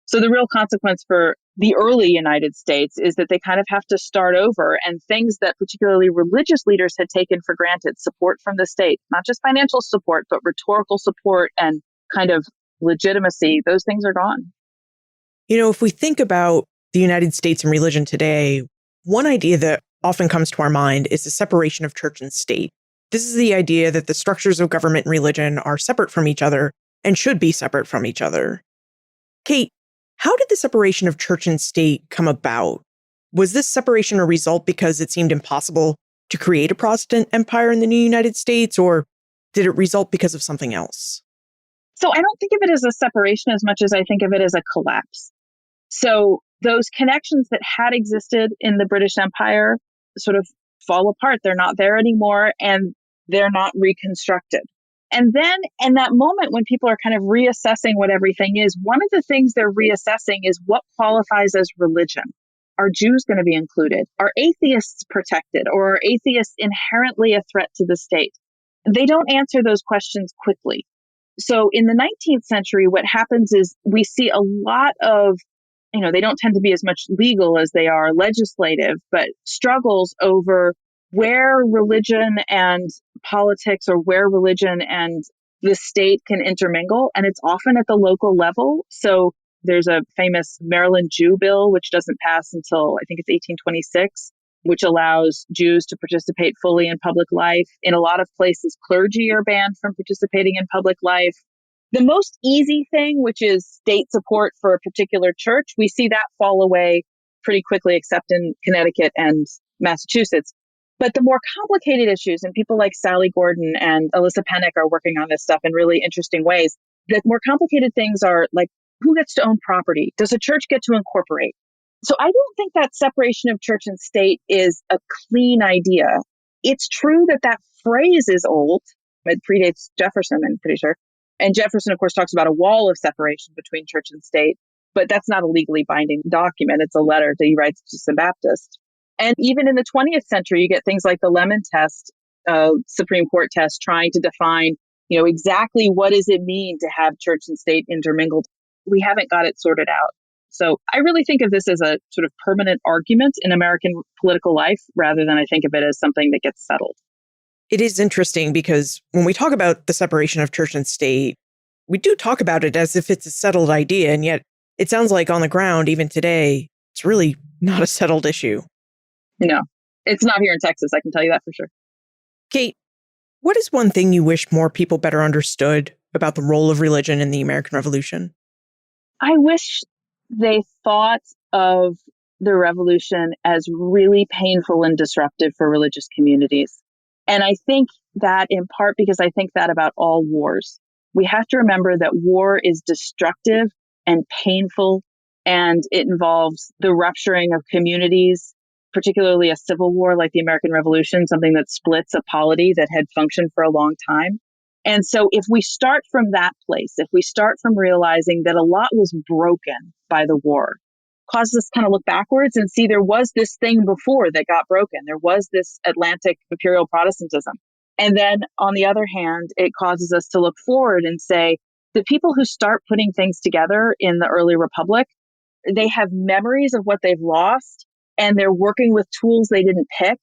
So the real consequence for the early United States is that they kind of have to start over, and things that particularly religious leaders had taken for granted, support from the state, not just financial support, but rhetorical support and kind of legitimacy, those things are gone. If we think about the United States and religion today, one idea that often comes to our mind is the separation of church and state. This is the idea that the structures of government and religion are separate from each other and should be separate from each other. Kate, how did the separation of church and state come about? Was this separation a result because it seemed impossible to create a Protestant empire in the new United States, or did it result because of something else? So I don't think of it as a separation as much as I think of it as a collapse. So those connections that had existed in the British Empire sort of fall apart. They're not there anymore, and they're not reconstructed. And then in that moment when people are kind of reassessing what everything is, one of the things they're reassessing is what qualifies as religion. Are Jews going to be included? Are atheists protected? Or are atheists inherently a threat to the state? They don't answer those questions quickly. So in the 19th century, what happens is we see a lot of, they don't tend to be as much legal as they are legislative, but struggles over where religion and politics, or where religion and the state can intermingle. And it's often at the local level. So there's a famous Maryland Jew bill, which doesn't pass until I think it's 1826, which allows Jews to participate fully in public life. In a lot of places, clergy are banned from participating in public life. The most easy thing, which is state support for a particular church, we see that fall away pretty quickly, except in Connecticut and Massachusetts. But the more complicated issues, and people like Sally Gordon and Alyssa Pennick are working on this stuff in really interesting ways. The more complicated things are like, who gets to own property? Does a church get to incorporate? So I don't think that separation of church and state is a clean idea. It's true that that phrase is old. It predates Jefferson, I'm pretty sure. And Jefferson, of course, talks about a wall of separation between church and state. But that's not a legally binding document. It's a letter that he writes to some Baptists. And even in the 20th century, you get things like the Lemon test, Supreme Court test, trying to define, exactly what does it mean to have church and state intermingled. We haven't got it sorted out. So I really think of this as a sort of permanent argument in American political life, rather than I think of it as something that gets settled. It is interesting because when we talk about the separation of church and state, we do talk about it as if it's a settled idea. And yet it sounds like on the ground, even today, it's really not a settled issue. No, it's not here in Texas. I can tell you that for sure. Kate, what is one thing you wish more people better understood about the role of religion in the American Revolution? I wish they thought of the revolution as really painful and disruptive for religious communities. And I think that in part because I think that about all wars. We have to remember that war is destructive and painful, and it involves the rupturing of communities, particularly a civil war like the American Revolution, something that splits a polity that had functioned for a long time. And so if we start from that place, if we start from realizing that a lot was broken by the war, causes us to kind of look backwards and see there was this thing before that got broken. There was this Atlantic imperial Protestantism. And then on the other hand, it causes us to look forward and say, the people who start putting things together in the early republic, they have memories of what they've lost, and they're working with tools they didn't pick.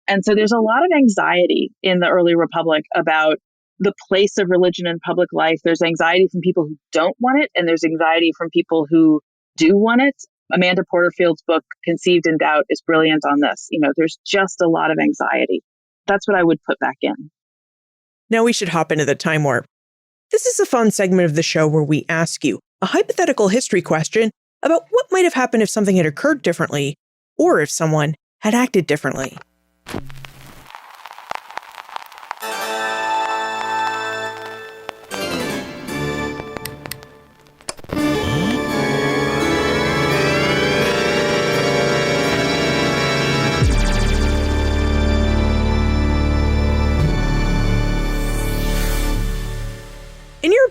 And so there's a lot of anxiety in the early republic about the place of religion in public life. There's anxiety from people who don't want it, and there's anxiety from people who do want it. Amanda Porterfield's book, Conceived in Doubt, is brilliant on this. There's just a lot of anxiety. That's what I would put back in. Now we should hop into the time warp. This is a fun segment of the show where we ask you a hypothetical history question about what might have happened if something had occurred differently, or if someone had acted differently.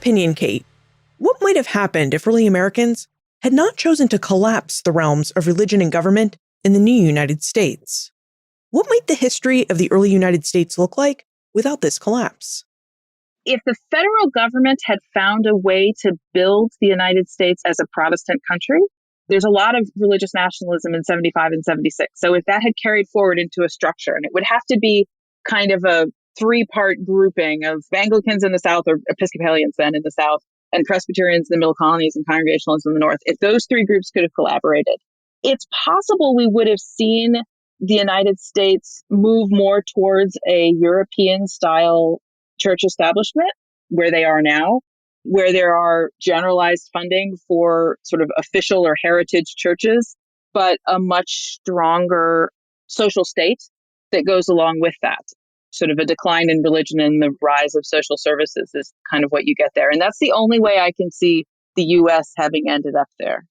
opinion, Kate, what might have happened if early Americans had not chosen to collapse the realms of religion and government in the new United States? What might the history of the early United States look like without this collapse? If the federal government had found a way to build the United States as a Protestant country, there's a lot of religious nationalism in 75 and 76. So if that had carried forward into a structure, and it would have to be kind of a three-part grouping of Anglicans in the South, or Episcopalians then in the South, and Presbyterians in the Middle Colonies and Congregationalists in the North, if those three groups could have collaborated, it's possible we would have seen the United States move more towards a European-style church establishment where they are now, where there are generalized funding for sort of official or heritage churches, but a much stronger social state that goes along with that. Sort of a decline in religion and the rise of social services is kind of what you get there. And that's the only way I can see the U.S. having ended up there.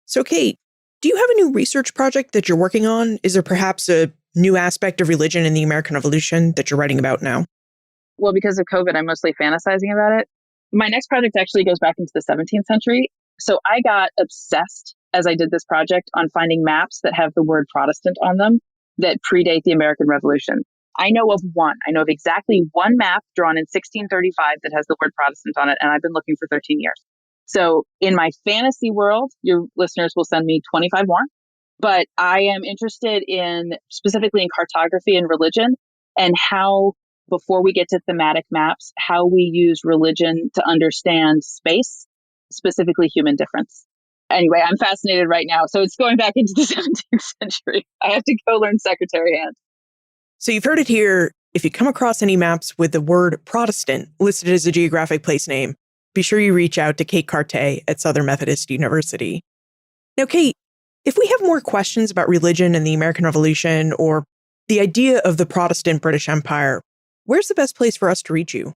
So, Kate, do you have a new research project that you're working on? Is there perhaps a new aspect of religion in the American Revolution that you're writing about now? Well, because of COVID, I'm mostly fantasizing about it. My next project actually goes back into the 17th century. So I got obsessed as I did this project on finding maps that have the word Protestant on them that predate the American Revolution. I know of one. I know of exactly one map drawn in 1635 that has the word Protestant on it, and I've been looking for 13 years. So in my fantasy world, your listeners will send me 25 more, but I am interested in specifically in cartography and religion and how, before we get to thematic maps, how we use religion to understand space, specifically human difference. Anyway, I'm fascinated right now. So it's going back into the 17th century. I have to go learn secretary hand. So you've heard it here. If you come across any maps with the word Protestant listed as a geographic place name, be sure you reach out to Kate Carté at Southern Methodist University. Now, Kate, if we have more questions about religion and the American Revolution or the idea of the Protestant British Empire, where's the best place for us to reach you?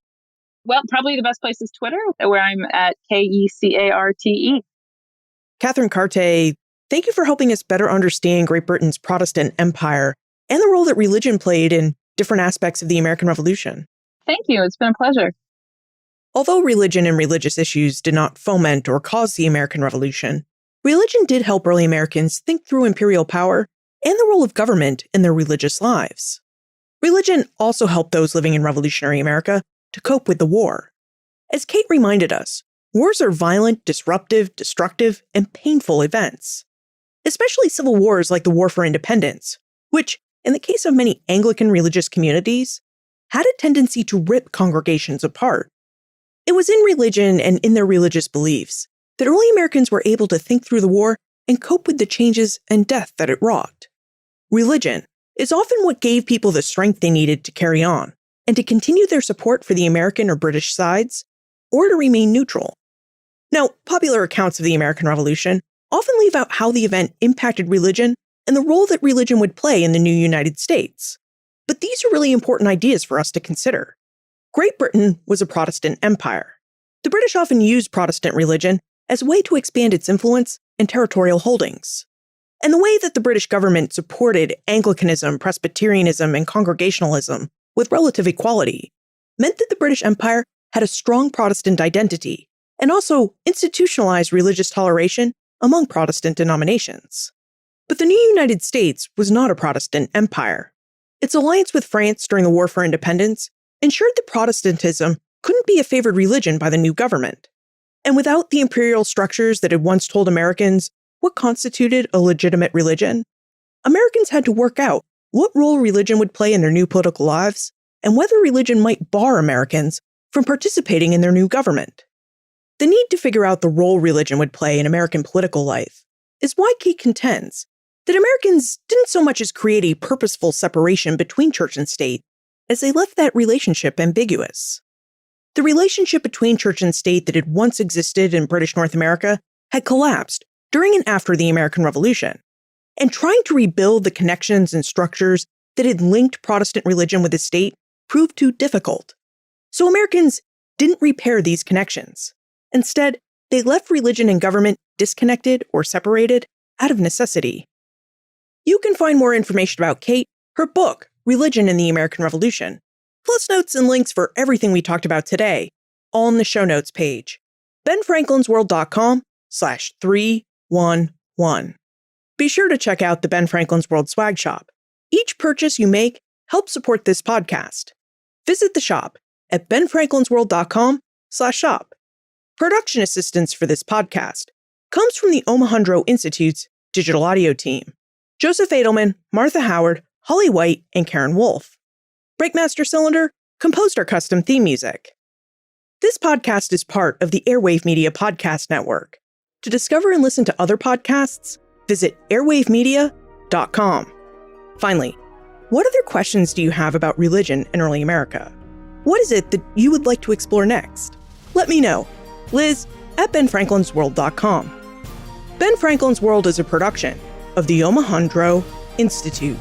Well, probably the best place is Twitter, where I'm at KECARTE. Catherine Carté, thank you for helping us better understand Great Britain's Protestant Empire and the role that religion played in different aspects of the American Revolution. Thank you. It's been a pleasure. Although religion and religious issues did not foment or cause the American Revolution, religion did help early Americans think through imperial power and the role of government in their religious lives. Religion also helped those living in revolutionary America to cope with the war. As Kate reminded us, wars are violent, disruptive, destructive, and painful events. Especially civil wars like the War for Independence, which, in the case of many Anglican religious communities, had a tendency to rip congregations apart. It was in religion and in their religious beliefs that early Americans were able to think through the war and cope with the changes and death that it wrought. Religion is often what gave people the strength they needed to carry on and to continue their support for the American or British sides, or to remain neutral. Now, popular accounts of the American Revolution often leave out how the event impacted religion and the role that religion would play in the new United States. But these are really important ideas for us to consider. Great Britain was a Protestant empire. The British often used Protestant religion as a way to expand its influence and territorial holdings. And the way that the British government supported Anglicanism, Presbyterianism, and Congregationalism with relative equality meant that the British Empire had a strong Protestant identity and also institutionalized religious toleration among Protestant denominations. But the new United States was not a Protestant empire. Its alliance with France during the War for Independence ensured that Protestantism couldn't be a favored religion by the new government. And without the imperial structures that had once told Americans what constituted a legitimate religion, Americans had to work out what role religion would play in their new political lives and whether religion might bar Americans from participating in their new government. The need to figure out the role religion would play in American political life is why Kate contends that Americans didn't so much as create a purposeful separation between church and state as they left that relationship ambiguous. The relationship between church and state that had once existed in British North America had collapsed during and after the American Revolution, and trying to rebuild the connections and structures that had linked Protestant religion with the state proved too difficult. So Americans didn't repair these connections. Instead, they left religion and government disconnected or separated out of necessity. You can find more information about Kate, her book, Religion in the American Revolution, plus notes and links for everything we talked about today all in the show notes page, benfranklinsworld.com/311. Be sure to check out the Ben Franklin's World swag shop. Each purchase you make helps support this podcast. Visit the shop at benfranklinsworld.com/shop. Production assistance for this podcast comes from the Omohundro Institute's digital audio team: Joseph Edelman, Martha Howard, Holly White, and Karen Wolf. Breakmaster Cylinder composed our custom theme music. This podcast is part of the Airwave Media Podcast Network. To discover and listen to other podcasts, visit airwavemedia.com. Finally, what other questions do you have about religion in early America? What is it that you would like to explore next? Let me know. Liz at benfranklinsworld.com. Ben Franklin's World is a production of the Omohundro Institute.